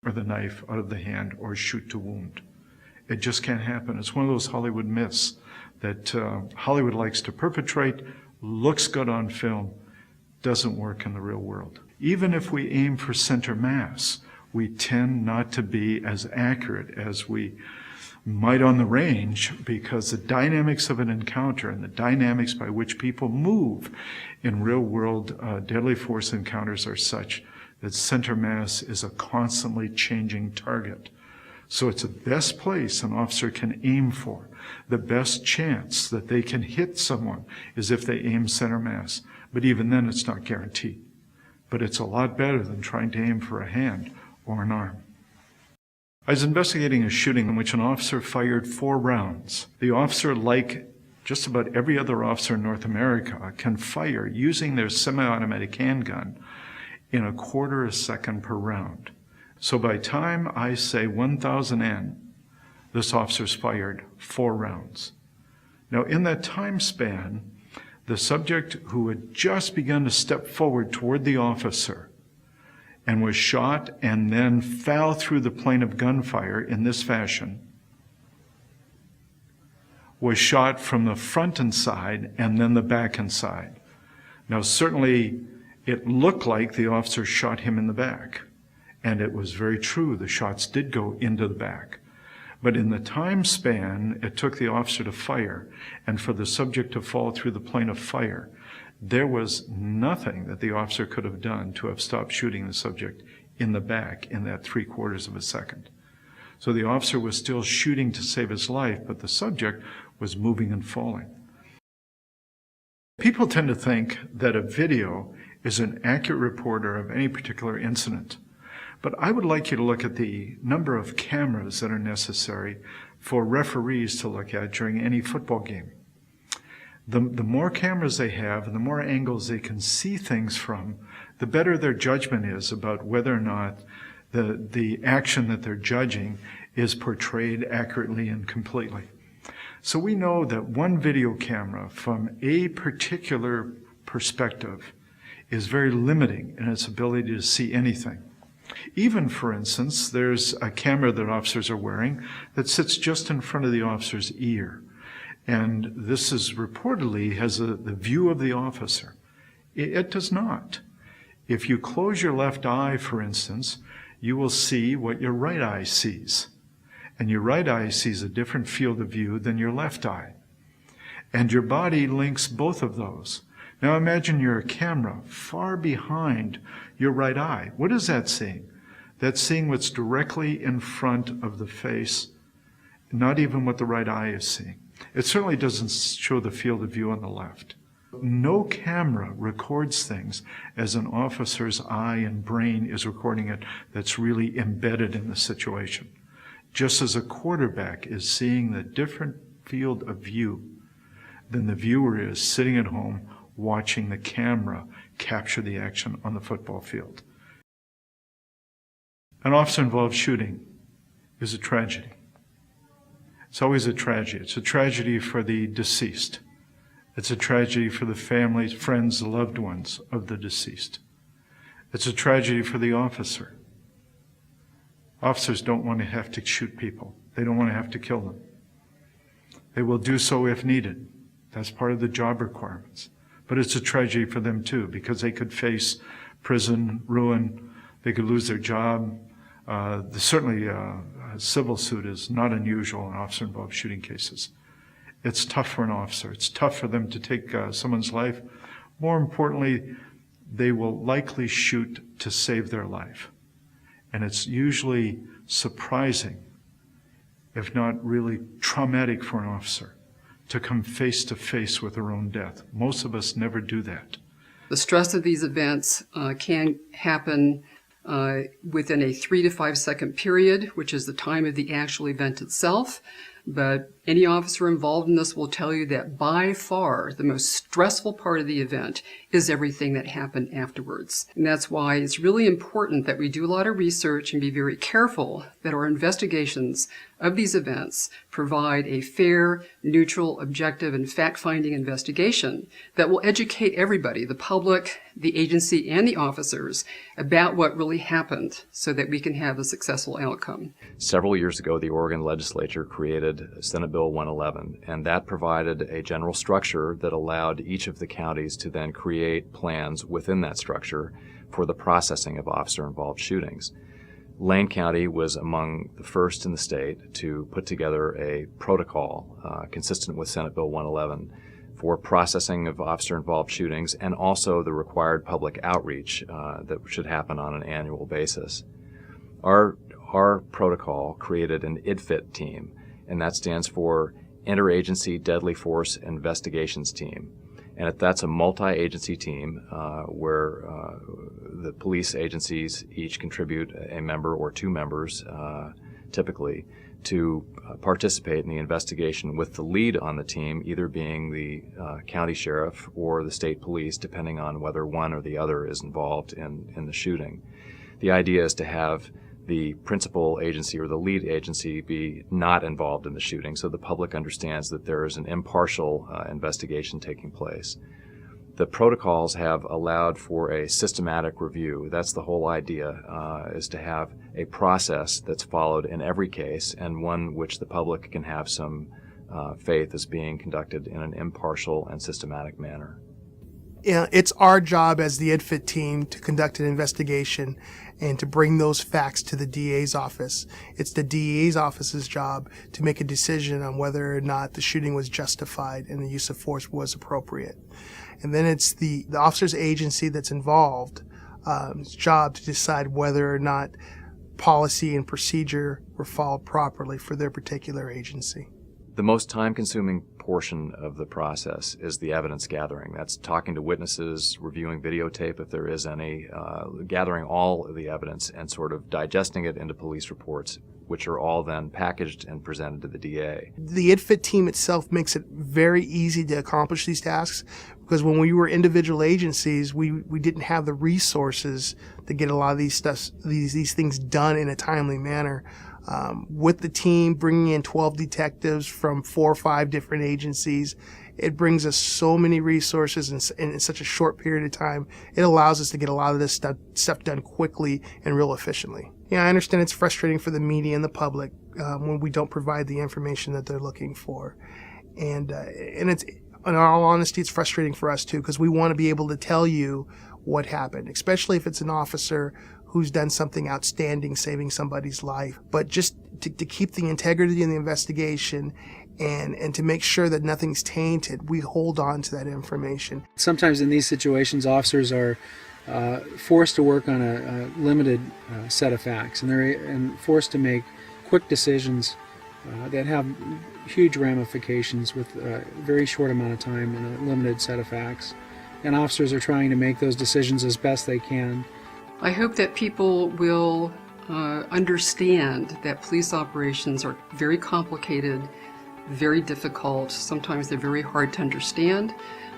or the knife out of the hand or shoot to wound. It just can't happen. It's one of those Hollywood myths that Hollywood likes to perpetrate, looks good on film, doesn't work in the real world. Even if we aim for center mass, we tend not to be as accurate as we might on the range, because the dynamics of an encounter and the dynamics by which people move in real world deadly force encounters are such that center mass is a constantly changing target. So it's the best place an officer can aim for. The best chance that they can hit someone is if they aim center mass. But even then, it's not guaranteed. But it's a lot better than trying to aim for a hand or an arm. I was investigating a shooting in which an officer fired 4 rounds. The officer, like just about every other officer in North America, can fire using their semi-automatic handgun in 1/4 second per round. So by time I say 1,000 N, this officer's fired 4 rounds. Now in that time span, the subject who had just begun to step forward toward the officer and was shot and then fell through the plane of gunfire in this fashion was shot from the front and side and then the back and side. Now certainly it looked like the officer shot him in the back, and it was very true. The shots did go into the back. But in the time span it took the officer to fire and for the subject to fall through the plane of fire, there was nothing that the officer could have done to have stopped shooting the subject in the back in that 3/4 second. So the officer was still shooting to save his life, but the subject was moving and falling. People tend to think that a video is an accurate reporter of any particular incident. But I would like you to look at the number of cameras that are necessary for referees to look at during any football game. The more cameras they have and the more angles they can see things from, the better their judgment is about whether or not the action that they're judging is portrayed accurately and completely. So we know that one video camera from a particular perspective is very limiting in its ability to see anything. Even, for instance, there's a camera that officers are wearing that sits just in front of the officer's ear. And this is reportedly has the view of the officer. It does not. If you close your left eye, for instance, you will see what your right eye sees. And your right eye sees a different field of view than your left eye. And your body links both of those. Now imagine you're a camera far behind your right eye. What is that seeing? That's seeing what's directly in front of the face, not even what the right eye is seeing. It certainly doesn't show the field of view on the left. No camera records things as an officer's eye and brain is recording it that's really embedded in the situation. Just as a quarterback is seeing the different field of view than the viewer is sitting at home watching the camera capture the action on the football field. An officer-involved shooting is a tragedy. It's always a tragedy. It's a tragedy for the deceased. It's a tragedy for the families, friends, loved ones of the deceased. It's a tragedy for the officer. Officers don't want to have to shoot people. They don't want to have to kill them. They will do so if needed. That's part of the job requirements. But it's a tragedy for them too, because they could face prison, ruin, they could lose their job. Certainly a civil suit is not unusual in officer-involved shooting cases. It's tough for an officer. It's tough for them to take someone's life. More importantly, they will likely shoot to save their life. And it's usually surprising, if not really traumatic for an officer, to come face to face with their own death. Most of us never do that. The stress of these events can happen within a 3 to 5 second period, which is the time of the actual event itself. But any officer involved in this will tell you that by far the most stressful part of the event is everything that happened afterwards. And that's why it's really important that we do a lot of research and be very careful that our investigations of these events provide a fair, neutral, objective, and fact-finding investigation that will educate everybody, the public, the agency and the officers about what really happened so that we can have a successful outcome. Several years ago, the Oregon legislature created Senate Bill 111, and that provided a general structure that allowed each of the counties to then create plans within that structure for the processing of officer-involved shootings. Lane County was among the first in the state to put together a protocol consistent with Senate Bill 111 for processing of officer-involved shootings, and also the required public outreach that should happen on an annual basis. Our protocol created an IDFIT team, and that stands for Interagency Deadly Force Investigations Team. And that's a multi-agency team where the police agencies each contribute a member or two members, typically, to participate in the investigation, with the lead on the team either being the county sheriff or the state police, depending on whether one or the other is involved in the shooting. The idea is to have the principal agency or the lead agency be not involved in the shooting, so the public understands that there is an impartial investigation taking place. The protocols have allowed for a systematic review. That's the whole idea, is to have a process that's followed in every case, and one which the public can have some faith is being conducted in an impartial and systematic manner. It's our job as the IDFIT team to conduct an investigation and to bring those facts to the DA's office. It's the DA's office's job to make a decision on whether or not the shooting was justified and the use of force was appropriate. And then it's the officer's agency that's involved, its job to decide whether or not policy and procedure were followed properly for their particular agency. The most time-consuming portion of the process is the evidence gathering. That's talking to witnesses, reviewing videotape if there is any, gathering all of the evidence and sort of digesting it into police reports, which are all then packaged and presented to the DA. The IDFIT team itself makes it very easy to accomplish these tasks, because when we were individual agencies, we didn't have the resources to get a lot of these things done in a timely manner. With the team bringing in 12 detectives from 4 or 5 different agencies, it brings us so many resources in such a short period of time. It allows us to get a lot of this stuff done quickly and real efficiently. Yeah, I understand it's frustrating for the media and the public when we don't provide the information that they're looking for. And it's, in all honesty, it's frustrating for us too, because we want to be able to tell you what happened, especially if it's an officer who's done something outstanding, saving somebody's life. But just to keep the integrity in the investigation and to make sure that nothing's tainted, we hold on to that information. Sometimes in these situations, officers are forced to work on a limited set of facts, and they're forced to make quick decisions that have huge ramifications with a very short amount of time and a limited set of facts. And officers are trying to make those decisions as best they can. I hope that people will understand that police operations are very complicated, very difficult. Sometimes they're very hard to understand.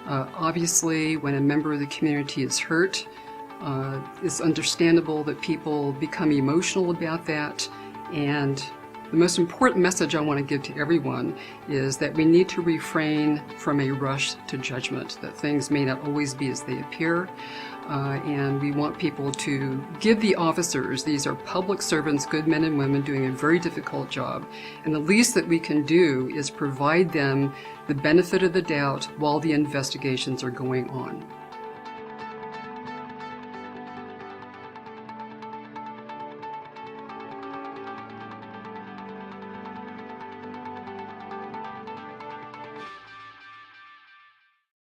Obviously, when a member of the community is hurt, it's understandable that people become emotional about that. And the most important message I want to give to everyone is that we need to refrain from a rush to judgment, that things may not always be as they appear. And we want people to give the officers, these are public servants, good men and women doing a very difficult job, and the least that we can do is provide them the benefit of the doubt while the investigations are going on.